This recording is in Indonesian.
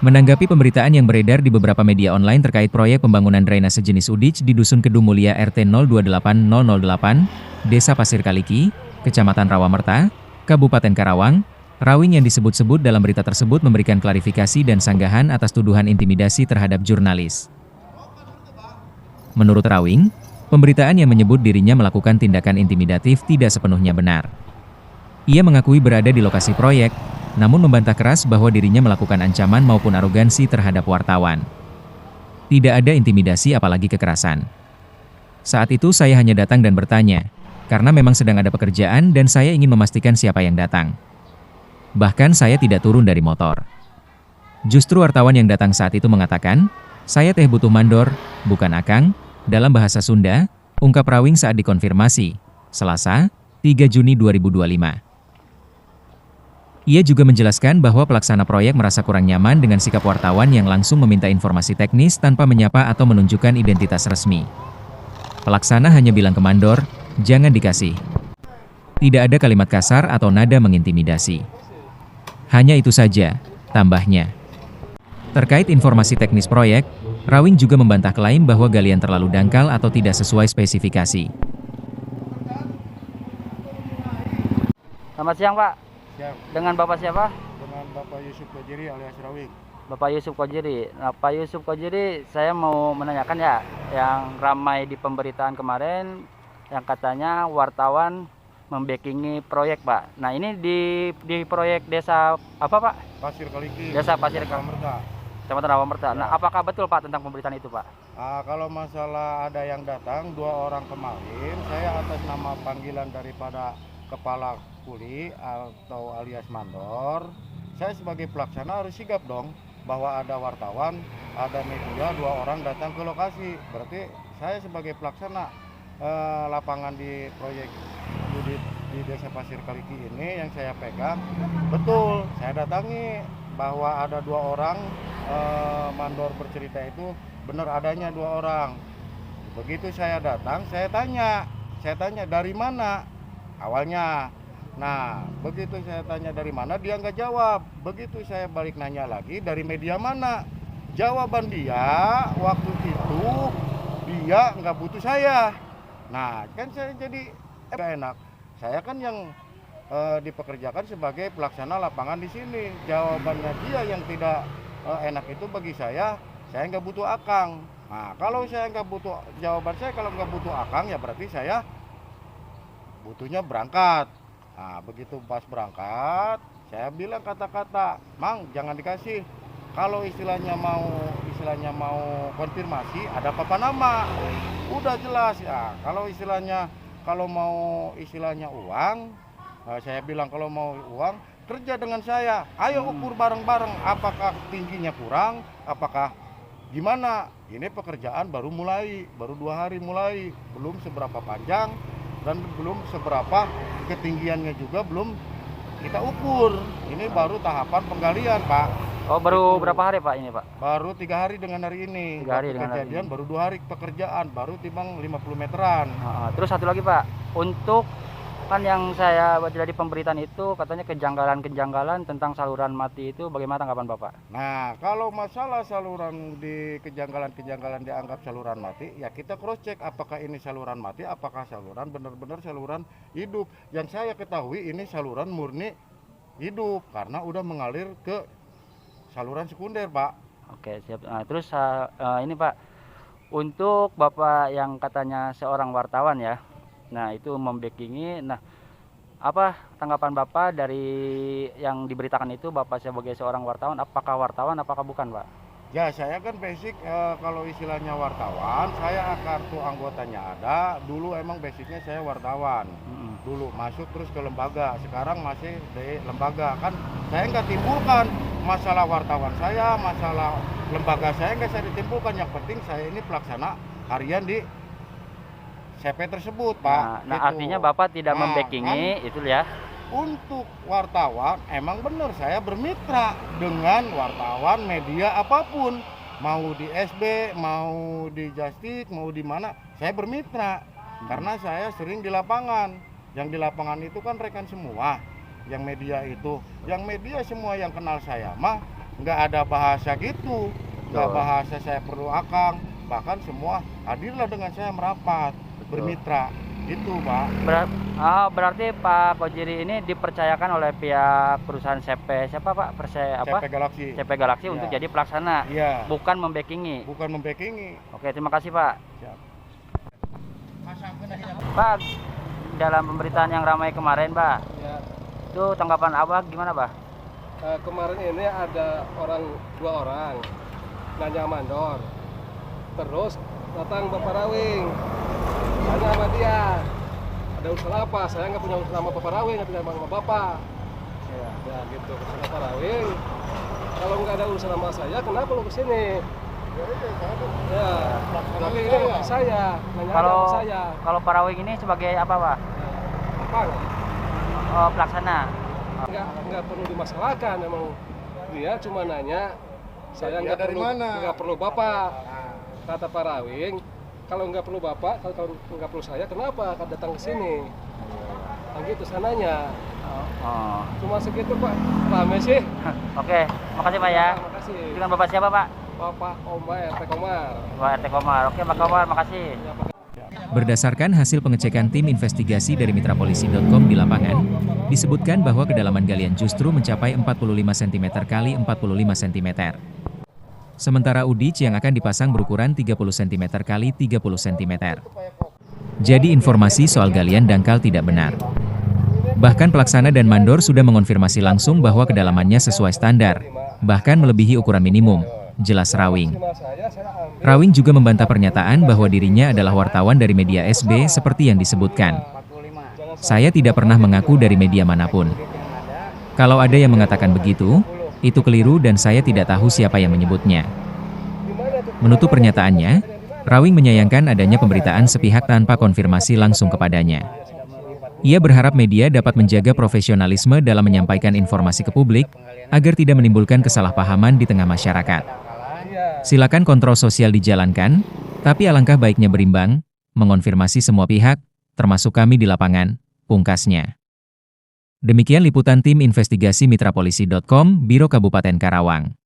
Menanggapi pemberitaan yang beredar di beberapa media online terkait proyek pembangunan drainase jenis Udich di Dusun Kedung Mulia RT 028008, Desa Pasir Kaliki, Kecamatan Rawamerta, Kabupaten Karawang, Rawing yang disebut-sebut dalam berita tersebut memberikan klarifikasi dan sanggahan atas tuduhan intimidasi terhadap jurnalis. Menurut Rawing, pemberitaan yang menyebut dirinya melakukan tindakan intimidatif tidak sepenuhnya benar. Ia mengakui berada di lokasi proyek, namun membantah keras bahwa dirinya melakukan ancaman maupun arogansi terhadap wartawan. Tidak ada intimidasi apalagi kekerasan. Saat itu saya hanya datang dan bertanya, karena memang sedang ada pekerjaan dan saya ingin memastikan siapa yang datang. Bahkan saya tidak turun dari motor. Justru wartawan yang datang saat itu mengatakan, saya teh butuh mandor, bukan akang, dalam bahasa Sunda, ungkap Rawing saat dikonfirmasi, Selasa, 3 Juni 2025. Ia juga menjelaskan bahwa pelaksana proyek merasa kurang nyaman dengan sikap wartawan yang langsung meminta informasi teknis tanpa menyapa atau menunjukkan identitas resmi. Pelaksana hanya bilang ke mandor, jangan dikasih. Tidak ada kalimat kasar atau nada mengintimidasi. Hanya itu saja, tambahnya. Terkait informasi teknis proyek, Rawing juga membantah klaim bahwa galian terlalu dangkal atau tidak sesuai spesifikasi. Selamat siang, Pak. Siap. Dengan Bapak siapa? Dengan Bapak Yusuf Kojiri alias Rawing. Bapak Yusuf Kojiri. Nah, Pak Yusuf Kojiri, saya mau menanyakan ya, yang ramai di pemberitaan kemarin, yang katanya wartawan membackingi proyek, Pak. Nah, ini di proyek desa apa, Pak? Pasir Kaliki. Desa Pasir Rawamerta. Kecamatan Rawamerta. Nah, apakah betul, Pak, tentang pemberitaan itu, Pak? Kalau masalah ada yang datang 2 orang kemarin, saya atas nama panggilan daripada kepala kuli atau alias mandor, saya sebagai pelaksana harus sigap dong bahwa ada wartawan, ada media, 2 orang datang ke lokasi. Berarti saya sebagai pelaksana lapangan di proyek di Desa Pasir Kaliki ini yang saya pegang, betul saya datangi bahwa ada 2 orang mandor bercerita itu benar adanya 2 orang. Begitu saya datang, saya tanya dari mana awalnya. Nah, begitu saya tanya dari mana, dia nggak jawab. Begitu saya balik nanya lagi, dari media mana? Jawaban dia, waktu itu dia nggak butuh saya. Nah, kan saya jadi nggak enak. Saya kan yang dipekerjakan sebagai pelaksana lapangan di sini. Jawabannya dia yang tidak enak itu bagi saya nggak butuh akang. Nah, kalau saya nggak butuh, jawaban saya kalau nggak butuh akang, ya berarti saya butuhnya berangkat. Nah, begitu pas berangkat, saya bilang kata-kata, Mang, jangan dikasih. Kalau istilahnya mau konfirmasi, ada papa nama. Udah jelas ya. Kalau mau istilahnya uang, saya bilang kalau mau uang, kerja dengan saya. Ayo ukur bareng-bareng. Apakah tingginya kurang? Apakah gimana? Ini pekerjaan baru 2 hari mulai, belum seberapa panjang. Dan belum seberapa ketinggiannya juga belum kita ukur. Ini baru tahapan penggalian, Pak. Oh, baru berapa hari, Pak, ini, Pak? Baru 3 hari dengan hari ini. 3 hari dengan kejadian, hari ini. baru 2 hari pekerjaan, baru timbang 50 meteran. Terus satu lagi, Pak, untuk kan yang saya baca dari pemberitaan itu katanya kejanggalan-kejanggalan tentang saluran mati itu, bagaimana tanggapan Bapak? Nah, kalau masalah saluran di kejanggalan-kejanggalan dianggap saluran mati, ya kita cross check apakah ini saluran mati, apakah saluran benar-benar saluran hidup. Yang saya ketahui ini saluran murni hidup karena udah mengalir ke saluran sekunder, Pak. Oke, siap. Nah, terus ini, Pak, untuk Bapak yang katanya seorang wartawan ya, nah itu membackingi, nah apa tanggapan Bapak dari yang diberitakan itu, Bapak sebagai seorang wartawan, apakah bukan, Pak? Ya, saya kan basic kalau istilahnya wartawan, saya kartu anggotanya ada. Dulu emang basicnya saya wartawan. Dulu masuk terus ke lembaga, sekarang masih di lembaga. Kan saya nggak timbulkan masalah wartawan saya, masalah lembaga saya nggak saya ditimbulkan. Yang penting saya ini pelaksana harian di CP tersebut, Pak. Nah, artinya Bapak tidak membackingi itu ya. Untuk wartawan, emang benar saya bermitra dengan wartawan media apapun. Mau di SB, mau di Justik, mau di mana, saya bermitra. Karena saya sering di lapangan. Yang di lapangan itu kan rekan semua. Yang media itu, yang media semua yang kenal saya mah nggak ada bahasa gitu, nggak Betul. bahasa saya perlu akang, bahkan semua hadirlah dengan saya merapat, bermitra, itu Pak. Berarti Pak Kojiri ini dipercayakan oleh pihak perusahaan CP siapa Pak? CP Galaxy. CP Galaxy Iya. untuk jadi pelaksana, Iya, bukan membackingi. bukan membackingi. Oke, terima kasih Pak. Siap. Pak, dalam pemberitaan yang ramai kemarin Pak, Ya, itu tanggapan Abah gimana Pak? kemarin ini ada dua orang nanya mandor, terus datang Bapak Rawing, tanya sama dia, ada urusan apa? Saya nggak punya urusan sama Bapak Rawing, nggak punya sama Bapak. Ya gitu, kata Bapak Rawing, kalau nggak ada urusan sama saya, kenapa lo kesini? Ya, tapi ini bukan saya, nanya aja sama saya. Kalau Pak Rawing ini sebagai apa Pak? Apa? Pelaksana. Nggak perlu dimasalahkan, emang dia cuma nanya, saya Dia dari mana? nggak perlu Bapak. Kata Pak Rawing, kalau nggak perlu Bapak, kalau nggak perlu saya, kenapa akan datang ke sini? Nah gitu sananya. Oh. Cuma segitu Pak, rame sih. Oke, makasih Pak ya. Terima kasih. Dengan Bapak siapa Pak? Bapak Omar, RT Komar. Pak RT Komar. Oke Pak Komar, makasih. Ya, Pak. Berdasarkan hasil pengecekan tim investigasi dari mitrapolisi.com di lapangan, disebutkan bahwa kedalaman galian justru mencapai 45 cm kali 45 cm. Sementara udich yang akan dipasang berukuran 30 cm kali 30 cm. Jadi informasi soal galian dangkal tidak benar. Bahkan pelaksana dan mandor sudah mengonfirmasi langsung bahwa kedalamannya sesuai standar, bahkan melebihi ukuran minimum, jelas Rawing. Cuma saya ambil. Rawing juga membantah pernyataan bahwa dirinya adalah wartawan dari media SB seperti yang disebutkan. Saya tidak pernah mengaku dari media manapun. Kalau ada yang mengatakan begitu, itu keliru dan saya tidak tahu siapa yang menyebutnya. Menutup pernyataannya, Rawing menyayangkan adanya pemberitaan sepihak tanpa konfirmasi langsung kepadanya. Ia berharap media dapat menjaga profesionalisme dalam menyampaikan informasi ke publik, agar tidak menimbulkan kesalahpahaman di tengah masyarakat. Silakan kontrol sosial dijalankan, tapi alangkah baiknya berimbang, mengonfirmasi semua pihak, termasuk kami di lapangan, pungkasnya. Demikian liputan tim investigasi mitrapolisi.com, Biro Kabupaten Karawang.